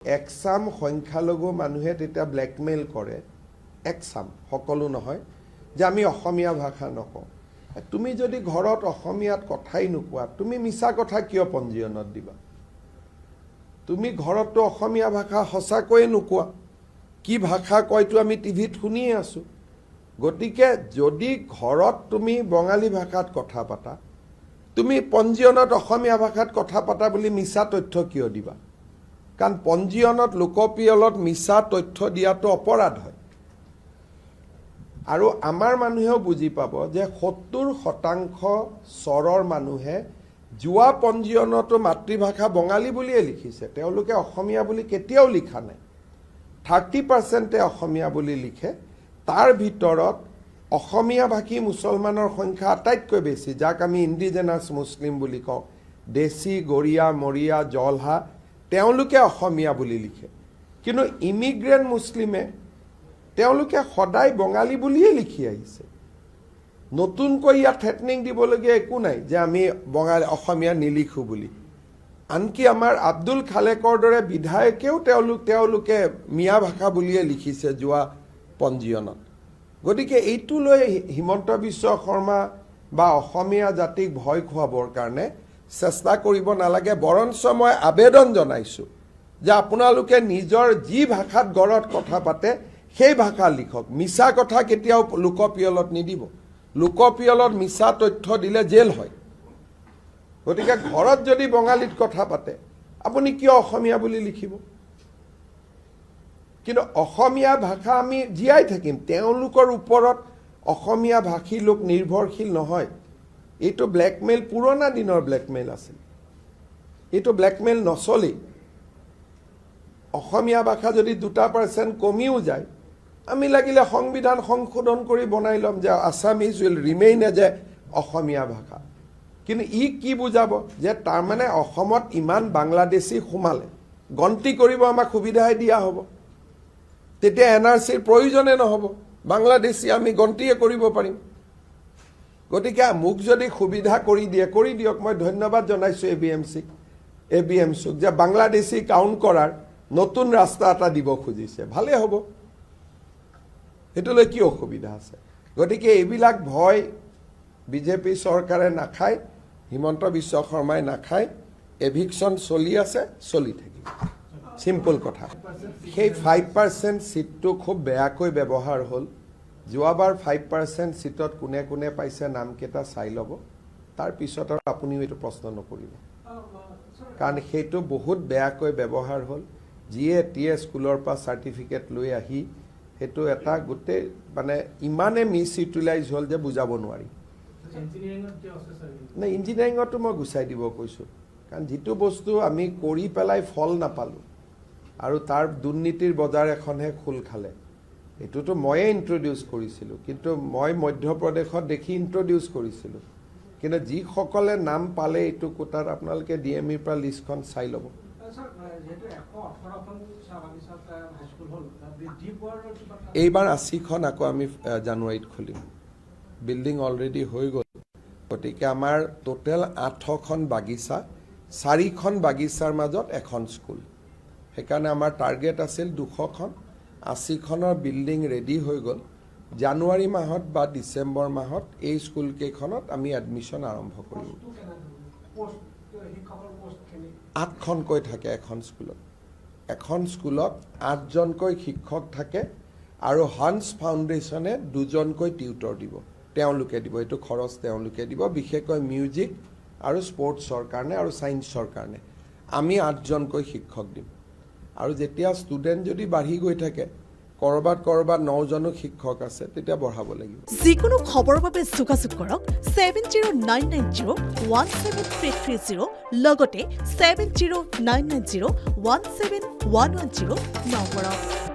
একচাম সংখ্যালঘু মানুহে তেতিয়া ব্লেকমেইল কৰে, একচাম সকলো নহয়, যে আমি অসমীয়া ভাষা নকওঁ। তুমি যদি ঘৰত অসমীয়াত কথাই নোকোৱা, তুমি মিছা কথা কিয় পঞ্জীয়নত দিবা? তুমি ঘৰততো অসমীয়া ভাষা সঁচাকৈয়ে নোকোৱা, কি ভাষা কয়তো আমি টিভিত শুনিয়ে আছোঁ। গতিকে যদি ঘৰত তুমি বঙালী ভাষাত কথা পাতা, তুমি পঞ্জীয়নত অসমীয়া ভাষাত কথা পাতা বুলি মিছা তথ্য কিয় দিবা? কাৰণ পঞ্জীয়নত লোকপিয়লত মিছা তথ্য দিয়াটো অপৰাধ হয়। আৰু আমাৰ মানুহেও বুজি পাব যে 70% চৰৰ মানুহে যোৱা পঞ্জীয়নতো মাতৃভাষা বঙালী বুলিয়ে লিখিছে, তেওঁলোকে অসমীয়া বুলি কেতিয়াও লিখা নাই। 30% অসমীয়া বুলি লিখে। তাৰ ভিতৰত অসমীয়া ভাষী মুছলমানৰ সংখ্যা আটাইতকৈ বেছি, যাক আমি ইণ্ডিজেনাছ মুছলিম বুলি কওঁ, দেশী, গৰীয়া, মৰীয়া, জলহা, তেওঁলোকে অসমীয়া বুলি লিখে। কিন্তু ইমিগ্ৰেণ্ট মুছলিমে তেওঁলোকে সদায় বঙালী বুলিয়ে লিখি আহিছে। নতুনকৈ ইয়াত থ্ৰেটনিং দিবলগীয়া একো নাই যে আমি বঙালী অসমীয়া নিলিখোঁ বুলি। আনকি আমাৰ আব্দুল খালেকৰ দৰে বিধায়কেও তেওঁলোকে মিয়া ভাষা বুলিয়ে লিখিছে যোৱা পঞ্জীয়নত। গতিকে এইটো লৈ হিমন্ত বিশ্ব শৰ্মা বা অসমীয়া জাতিক ভয় খুৱাবৰ কাৰণে চেষ্টা কৰিব নালাগে। বৰঞ্চ মই আবেদন জনাইছোঁ যে আপোনালোকে নিজৰ যি ভাষাত ঘৰত কথা পাতে সেই ভাষা লিখক, মিছা কথা কেতিয়াও লোকপিয়লত নিদিব। লোকপিয়লত মিছা তথ্য দিলে জেল হয়। গতিকে ঘৰত যদি বঙালীত কথা পাতে, আপুনি কিয় অসমীয়া বুলি লিখিব? কিন্তু অসমীয়া ভাষা আমি জীয়াই থাকিম, তেওঁলোকৰ ওপৰত অসমীয়া ভাষী লোক নিৰ্ভৰশীল নহয়। এইটো ব্লেকমেইল, পুৰণা দিনৰ ব্লেকমেইল আছিল, এইটো ব্লেকমেইল নচলেই। অসমীয়া ভাষা যদি 2% কমিও যায়, আমি লাগিলে সংবিধান সংশোধন কৰি বনাই ল'ম যে Assamese will remain as a Asomiya ভাষা। কিন্তু ই কি বুজাব যে তাৰমানে অসমত ইমান বাংলাদেশী সোমালে, গন্তি কৰিব আমাক সুবিধাই দিয়া হ'ব, তেতিয়া NRCৰ প্ৰয়োজনে নহ'ব, বাংলাদেশী আমি গন্তিয়ে কৰিব পাৰিম। গতিকে মোক যদি সুবিধা কৰি দিয়ক। মই ধন্যবাদ জনাইছোঁ ABMCক যে বাংলাদেশী কাউণ্ট কৰাৰ নতুন ৰাস্তা এটা দিব খুজিছে, ভালেই হ'ব, সেইটোলৈ কি অসুবিধা আছে? গতিকে এইবিলাক ভয় বিজেপি চৰকাৰে নাখায়, হিমন্ত বিশ্ব শৰ্মাই নাখায়। এভিকশ্যন চলি আছে, চলি থাকিব, চিম্পল কথা। সেই 5% ছিটটো খুব বেয়াকৈ ব্যৱহাৰ হ'ল। যোৱাবাৰ 5% ছিটত কোনে কোনে পাইছে নামকেইটা চাই ল'ব, তাৰপিছত আৰু আপুনিও এইটো প্ৰশ্ন নকৰিব, কাৰণ সেইটো বহুত বেয়াকৈ ব্যৱহাৰ হ'ল। যিয়ে এতিয়া স্কুলৰ পৰা চাৰ্টিফিকেট লৈ আহি সেইটো এটা গোটেই মানে ইমানে মিছ ইউটিলাইজ হ'ল যে বুজাব নোৱাৰি। নাই, ইঞ্জিনিয়াৰিঙতো মই গুচাই দিব কৈছোঁ, কাৰণ যিটো বস্তু আমি কৰি পেলাই ফল নাপালোঁ আৰু তাৰ দুৰ্নীতিৰ বজাৰ এখনহে খোল খালে, এইটোতো ময়ে ইণ্ট্ৰডিউচ কৰিছিলোঁ, কিন্তু মই মধ্যপ্ৰদেশত দেখি ইণ্ট্ৰডিউচ কৰিছিলোঁ। কিন্তু যিসকলে নাম পালে এইটো কোটাত, আপোনালোকে DMEৰ পৰা লিষ্টখন চাই ল'ব। এইবাৰ 80খন আকৌ আমি জানুৱাৰীত খুলিম। বিল্ডিং অলৰেডি হৈ গ'ল। গতিকে আমাৰ টোটেল 8খন বাগিচা, 4খন বাগিচাৰ মাজত এখন স্কুল। সেইকাৰণে আমাৰ টাৰ্গেট আছিল 200খন। 80খনৰ বিল্ডিং ৰেডি হৈ গ'ল। জানুৱাৰী মাহত বা ডিচেম্বৰ মাহত এই স্কুলকেইখনত আমি এডমিশ্যন আৰম্ভ কৰিম। 8খনকৈ থাকে এখন স্কুলত। এখন স্কুলত 8জনকৈ শিক্ষক থাকে আৰু হান্স ফাউণ্ডেশ্যনে 2জনকৈ টিউটৰ দিব, তেওঁলোকে দিব, এইটো খৰচ তেওঁলোকে দিব, বিশেষকৈ মিউজিক আৰু স্পৰ্টছৰ কাৰণে আৰু ছায়েন্সৰ কাৰণে আমি 8জনকৈ শিক্ষক দিম। আৰু যেতিয়া ষ্টুডেণ্ট যদি বাঢ়ি গৈ থাকে, কৰবাত 9জনো শিক্ষক আছে, তেতিয়া বঢ়াব লাগিব। যিকোনো খবৰৰ বাবে যোগাযোগ কৰক 7099017330 লগতে 7099017110 নম্বৰত।